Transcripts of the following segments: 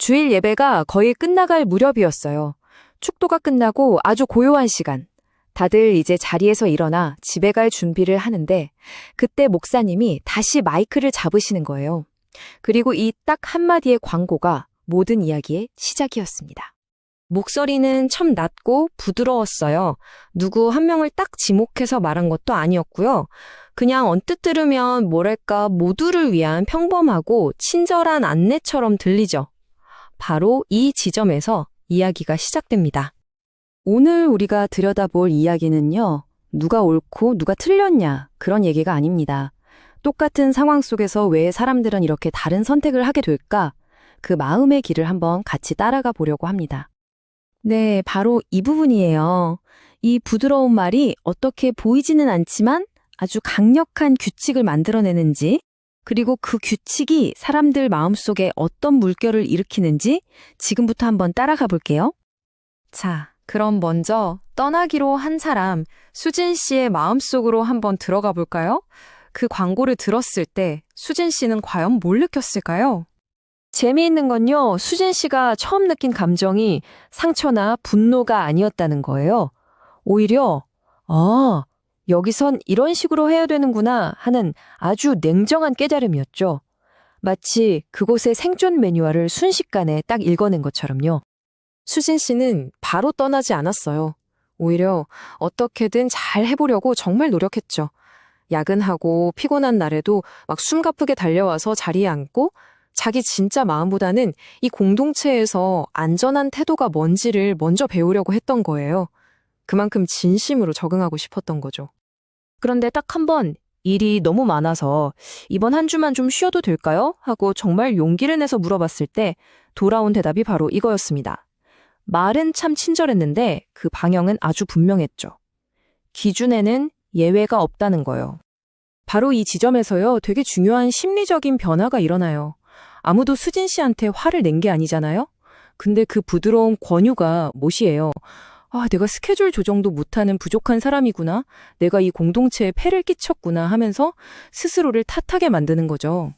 주일 예배가 거의 끝나갈 무렵이었어요. 축도가 끝나고 아주 고요한 시간. 다들 이제 자리에서 일어나 집에 갈 준비를 하는데 그때 목사님이 다시 마이크를 잡으시는 거예요. 그리고 이 딱 한마디의 광고가 모든 이야기의 시작이었습니다. 목소리는 참 낮고 부드러웠어요. 누구 한 명을 딱 지목해서 말한 것도 아니었고요. 그냥 언뜻 들으면 뭐랄까 모두를 위한 평범하고 친절한 안내처럼 들리죠. 바로 이 지점에서 이야기가 시작됩니다. 오늘 우리가 들여다볼 이야기는요, 누가 옳고 누가 틀렸냐 그런 얘기가 아닙니다. 똑같은 상황 속에서 왜 사람들은 이렇게 다른 선택을 하게 될까? 그 마음의 길을 한번 같이 따라가 보려고 합니다. 네, 바로 이 부분이에요. 이 부드러운 말이 어떻게 보이지는 않지만 아주 강력한 규칙을 만들어내는지, 그리고 그 규칙이 사람들 마음속에 어떤 물결을 일으키는지 지금부터 한번 따라가 볼게요. 자, 그럼 먼저 떠나기로 한 사람 수진 씨의 마음속으로 한번 들어가 볼까요? 그 광고를 들었을 때 수진 씨는 과연 뭘 느꼈을까요? 재미있는 건요, 수진 씨가 처음 느낀 감정이 상처나 분노가 아니었다는 거예요. 오히려 여기선 이런 식으로 해야 되는구나 하는 아주 냉정한 깨달음이었죠. 마치 그곳의 생존 매뉴얼을 순식간에 딱 읽어낸 것처럼요. 수진 씨는 바로 떠나지 않았어요. 오히려 어떻게든 잘 해보려고 정말 노력했죠. 야근하고 피곤한 날에도 막 숨가쁘게 달려와서 자리에 앉고 자기 진짜 마음보다는 이 공동체에서 안전한 태도가 뭔지를 먼저 배우려고 했던 거예요. 그만큼 진심으로 적응하고 싶었던 거죠. 그런데 딱 한 번 일이 너무 많아서 이번 한 주만 좀 쉬어도 될까요? 하고 정말 용기를 내서 물어봤을 때 돌아온 대답이 바로 이거였습니다. 말은 참 친절했는데 그 방향은 아주 분명했죠. 기준에는 예외가 없다는 거예요. 바로 이 지점에서요, 되게 중요한 심리적인 변화가 일어나요. 아무도 수진 씨한테 화를 낸 게 아니잖아요? 근데 그 부드러운 권유가 무엇이에요? 내가 스케줄 조정도 못하는 부족한 사람이구나. 내가 이 공동체에 폐를 끼쳤구나 하면서 스스로를 탓하게 만드는 거죠.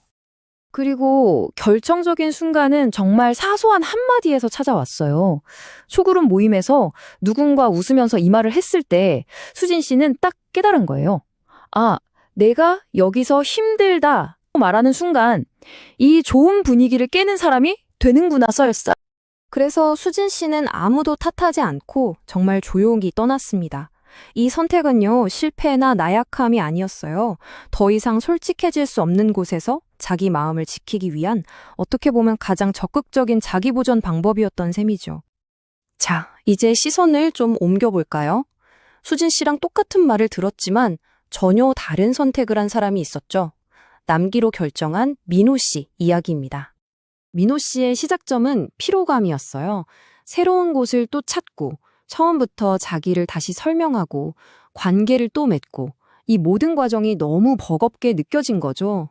그리고 결정적인 순간은 정말 사소한 한마디에서 찾아왔어요. 소그룹 모임에서 누군가 웃으면서 이 말을 했을 때 수진 씨는 딱 깨달은 거예요. 내가 여기서 힘들다 말하는 순간 이 좋은 분위기를 깨는 사람이 되는구나 였어요. 그래서 수진 씨는 아무도 탓하지 않고 정말 조용히 떠났습니다. 이 선택은요, 실패나 나약함이 아니었어요. 더 이상 솔직해질 수 없는 곳에서 자기 마음을 지키기 위한 어떻게 보면 가장 적극적인 자기 보전 방법이었던 셈이죠. 자, 이제 시선을 좀 옮겨볼까요? 수진 씨랑 똑같은 말을 들었지만 전혀 다른 선택을 한 사람이 있었죠. 남기로 결정한 민호 씨 이야기입니다. 민호 씨의 시작점은 피로감이었어요. 새로운 곳을 또 찾고 처음부터 자기를 다시 설명하고 관계를 또 맺고 이 모든 과정이 너무 버겁게 느껴진 거죠.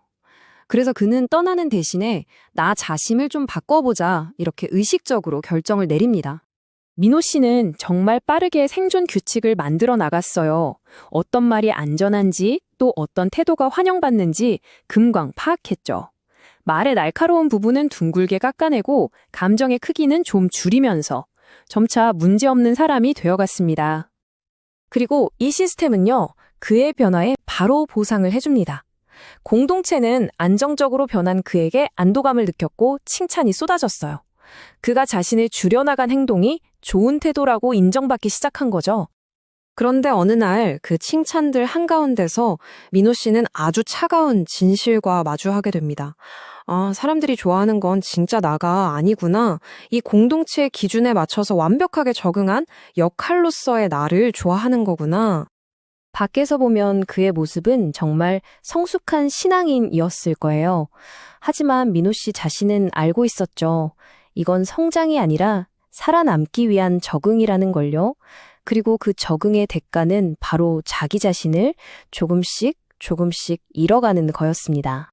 그래서 그는 떠나는 대신에 나 자신을 좀 바꿔보자 이렇게 의식적으로 결정을 내립니다. 민호 씨는 정말 빠르게 생존 규칙을 만들어 나갔어요. 어떤 말이 안전한지 또 어떤 태도가 환영받는지 금방 파악했죠. 말의 날카로운 부분은 둥글게 깎아내고 감정의 크기는 좀 줄이면서 점차 문제없는 사람이 되어갔습니다. 그리고 이 시스템은요, 그의 변화에 바로 보상을 해줍니다. 공동체는 안정적으로 변한 그에게 안도감을 느꼈고 칭찬이 쏟아졌어요. 그가 자신을 줄여나간 행동이 좋은 태도라고 인정받기 시작한 거죠. 그런데 어느 날 그 칭찬들 한가운데서 민호 씨는 아주 차가운 진실과 마주하게 됩니다. 사람들이 좋아하는 건 진짜 나가 아니구나. 이 공동체의 기준에 맞춰서 완벽하게 적응한 역할로서의 나를 좋아하는 거구나. 밖에서 보면 그의 모습은 정말 성숙한 신앙인이었을 거예요. 하지만 민호 씨 자신은 알고 있었죠. 이건 성장이 아니라 살아남기 위한 적응이라는 걸요. 그리고 그 적응의 대가는 바로 자기 자신을 조금씩 잃어가는 거였습니다.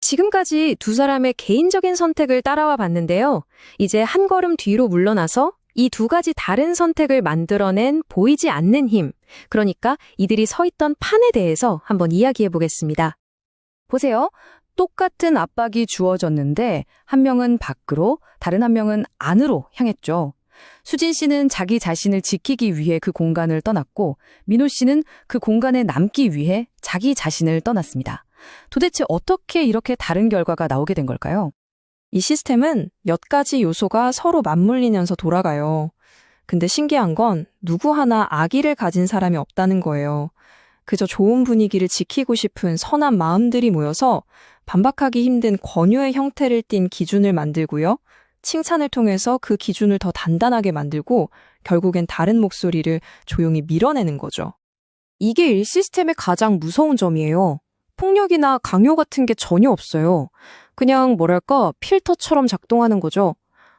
지금까지 두 사람의 개인적인 선택을 따라와 봤는데요. 이제 한 걸음 뒤로 물러나서 이 두 가지 다른 선택을 만들어낸 보이지 않는 힘, 그러니까 이들이 서 있던 판에 대해서 한번 이야기해 보겠습니다. 보세요. 똑같은 압박이 주어졌는데 한 명은 밖으로, 다른 한 명은 안으로 향했죠. 수진 씨는 자기 자신을 지키기 위해 그 공간을 떠났고 민호 씨는 그 공간에 남기 위해 자기 자신을 떠났습니다. 도대체 어떻게 이렇게 다른 결과가 나오게 된 걸까요? 이 시스템은 몇 가지 요소가 서로 맞물리면서 돌아가요. 근데 신기한 건 누구 하나 악의를 가진 사람이 없다는 거예요. 그저 좋은 분위기를 지키고 싶은 선한 마음들이 모여서 반박하기 힘든 권유의 형태를 띤 기준을 만들고요. 칭찬을 통해서 그 기준을 더 단단하게 만들고 결국엔 다른 목소리를 조용히 밀어내는 거죠. 이게 이 시스템의 가장 무서운 점이에요. 폭력이나 강요 같은 게 전혀 없어요. 그냥 뭐랄까 필터처럼 작동하는 거죠.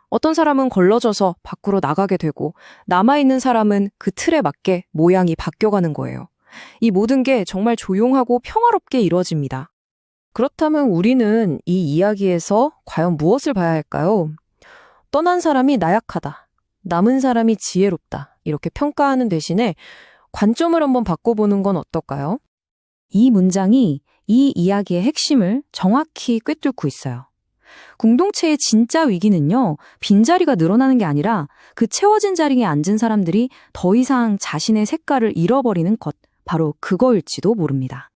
어떤 사람은 걸러져서 밖으로 나가게 되고 남아있는 사람은 그 틀에 맞게 모양이 바뀌어가는 거예요. 이 모든 게 정말 조용하고 평화롭게 이루어집니다. 그렇다면 우리는 이 이야기에서 과연 무엇을 봐야 할까요? 떠난 사람이 나약하다, 남은 사람이 지혜롭다 이렇게 평가하는 대신에 관점을 한번 바꿔보는 건 어떨까요? 이 문장이 이 이야기의 핵심을 정확히 꿰뚫고 있어요. 공동체의 진짜 위기는요, 빈자리가 늘어나는 게 아니라 그 채워진 자리에 앉은 사람들이 더 이상 자신의 색깔을 잃어버리는 것, 바로 그거일지도 모릅니다.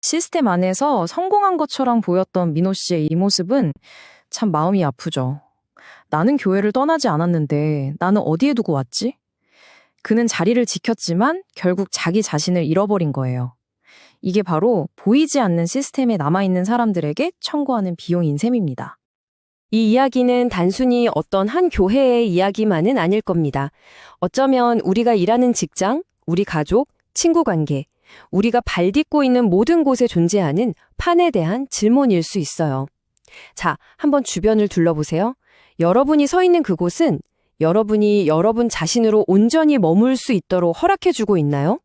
시스템 안에서 성공한 것처럼 보였던 민호 씨의 이 모습은 참 마음이 아프죠. 나는 교회를 떠나지 않았는데 나는 어디에 두고 왔지? 그는 자리를 지켰지만 결국 자기 자신을 잃어버린 거예요. 이게 바로 보이지 않는 시스템에 남아있는 사람들에게 청구하는 비용인 셈입니다. 이 이야기는 단순히 어떤 한 교회의 이야기만은 아닐 겁니다. 어쩌면 우리가 일하는 직장, 우리 가족, 친구 관계, 우리가 발 딛고 있는 모든 곳에 존재하는 판에 대한 질문일 수 있어요. 자, 한번 주변을 둘러보세요. 여러분이 서 있는 그곳은 여러분이 여러분 자신으로 온전히 머물 수 있도록 허락해주고 있나요?